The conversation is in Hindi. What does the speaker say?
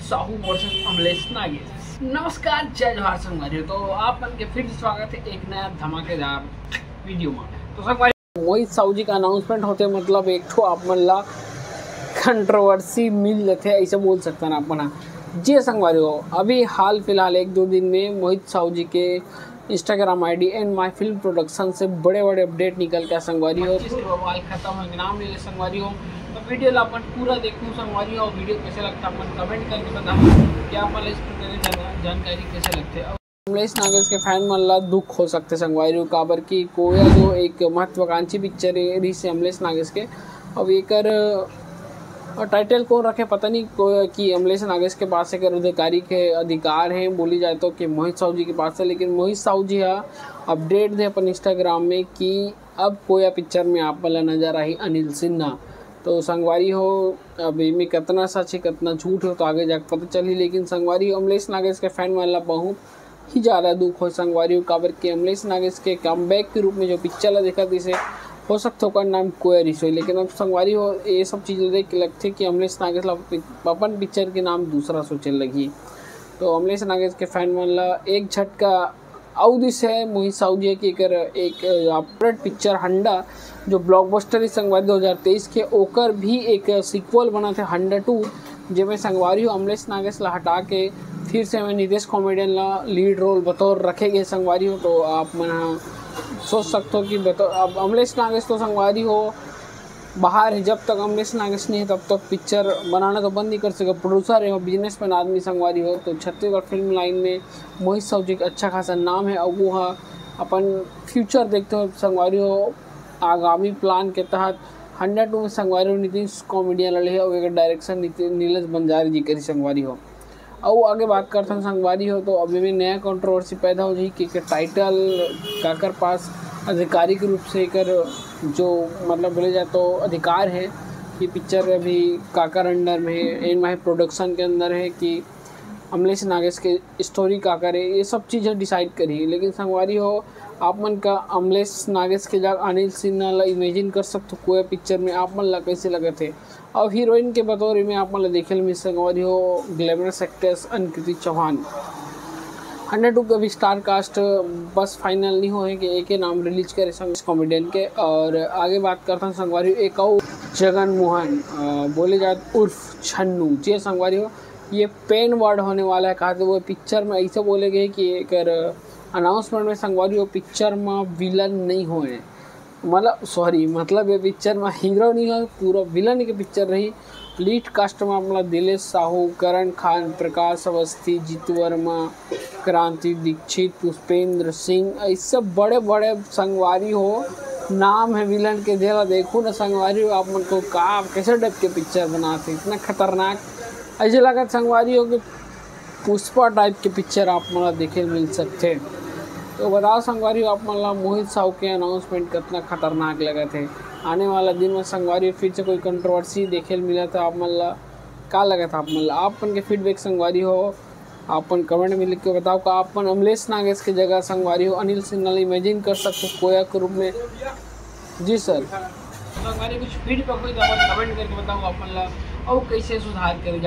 साहू वर्सेस अमलेश नागेश। नमस्कार, जय जोहार संगवारी। तो आप मन के फिर स्वागत है एक नया धमाकेदार वीडियो में। तो संगवारी मोहित साहू जी का अनाउंसमेंट होते मतलब एक ठो आप मन ला कंट्रोवर्सी मिल जाते, ऐसे बोल सकते हैं अपना। जी संगवारी हो, अभी हाल फिलहाल एक दो दिन में मोहित साहू जी के Instagram ID and my film production से बड़े बड़े अपडेट निकल के संगवारी हो। बवाल खत्म हो नाम ले ले संगवारी हो। तो वीडियो ला अपन पूरा देखूँ संगवारी हो। वीडियो कैसे लगता है अपन कमेंट करके बताओ क्या अपन इस प्रकार जानकारी कैसे लगते है। अमलेश नागेश के फैन मन ला दुख हो सकते संगवारी हो, काबर की कोया जो एक महत्वाकांक्षी पिक्चर है रही से अमलेश नागेश के। अब एक और टाइटल कौन रखे पता नहीं कि अमलेश नागेश के पास एक अधिकारी के अधिकार हैं बोली जाए तो कि मोहित साहू जी के पास है। लेकिन मोहित साहू जी अपडेट दे अपन इंस्टाग्राम में कि अब कोया पिक्चर में आप वाला नजर आई अनिल सिन्हा। तो संगवारी हो अब इनमें कितना सच है कितना झूठ हो तो आगे जाकर पता चली। लेकिन संगवारी अमलेश नागेश के फैन वाला बहुत ही ज़्यादा दुख हो संगवारी हो, काबर के अमलेश नागेश के कमबैक के रूप में जो पिक्चर ला देखा इसे हो सकता हो नाम कोया रिसोई। लेकिन अब संगवारी हो ये सब चीज़ें देख के लगते कि अमलेश नागेश अपन पिक्चर के नाम दूसरा सोचने लगी। तो अमलेश नागेश के फैन मन ला एक झटका आउदिस है मोहित साहू जी की एक अपडेट पिक्चर हंडा जो ब्लॉकबस्टर संगवारी 2023 के ओकर भी एक सीक्वल बना थे हंडा 2, जिसमें संगवारी हो अमलेश नागेश ला हटा के फिर से हमें नितेश कॉमेडियन ला लीड रोल बतौर रखे गए संगवारी हो। तो आप मन सोच सकते हो कि अब अमलेश नागेश तो संगवारी हो बाहर है, जब तक अमलेश नागेश नहीं है तब तक पिक्चर बनाना तो बंद नहीं कर सके। प्रोड्यूसर है, बिजनेसमैन आदमी संगवारी हो। तो छत्तीसगढ़ फिल्म लाइन में मोहित साहू जी का अच्छा खासा नाम है। अब वो अपन फ्यूचर देखते हो संगवारी हो आगामी प्लान के तहत 102 में संगवारी हो नितेश कॉमेडियन लड़े है और एक डायरेक्शन नीलेश बंजारी जी करी संगवारी हो। और आगे बात करते हैं संगवारी हो तो अभी भी नया कंट्रोवर्सी पैदा हो जाए कि टाइटल काकर पास आधिकारिक रूप से कर जो मतलब बोले जाए तो अधिकार है कि पिक्चर अभी काकर अंडर में है एन माही प्रोडक्शन के अंदर है कि अमलेश नागेश के स्टोरी काकर है, ये सब चीज़ें डिसाइड करी। लेकिन संगवारी हो आप मन का अमलेश नागेश के जगह अनिल सिन्हा ला इमेजिन कर सकते हो कोई पिक्चर में आप मन ला कैसे लगे थे। और हीरोइन के बतौर में आप मन ला देखे मिल संगवारी हो ग्लैमरस एक्ट्रेस अंकिति चौहान। 102 का भी स्टार कास्ट बस फाइनल नहीं हो है कि एक ही नाम रिलीज करे कॉमेडियन के। और आगे बात करता हूँ संगवारी हो एक और जगन मोहन बोले जाए उर्फ छन्नू जी संगवारी हो ये पेन वर्ड होने वाला है। कहा वो पिक्चर में ऐसे बोले गए कि एक अनाउंसमेंट में संगवारी हो पिक्चर में विलन नहीं होए मतलब ये पिक्चर में हीरो नहीं हो पूरा विलन की पिक्चर रही। लीड कास्ट में अपना दिलेश साहू, करण खान, प्रकाश अवस्थी, जीतू वर्मा, क्रांति दीक्षित, पुष्पेंद्र सिंह ऐसे बड़े बड़े संगवारी हो नाम है विलन के। जरा देखो ना संगवारी हो आप मन को का कैसे डब के पिक्चर बनाते इतना खतरनाक ऐसे लगा संगवारी हो कि पुष्पा टाइप के पिक्चर आप मला देखे मिल सकते। तो बताओ संगवारी आप मन ला मोहित साहू के अनाउंसमेंट कितना खतरनाक लगा थे। आने वाला दिन में संगवारी फिर से कोई कंट्रोवर्सी देखे मिला था आप मन ला का लगा था आप मन ला आपन के फीडबैक संगवारी हो आपन कमेंट में लिख के बताओ का आपन अमलेश नागेश की जगह संगवारी हो अनिल सिन्हा इमेजिन कर सकते हो कोया के रूप में। जी सर संगवारी कुछ फीडबैक हुई तो कमेंट करके बताओ आप मन ला और कैसे सुधार करे।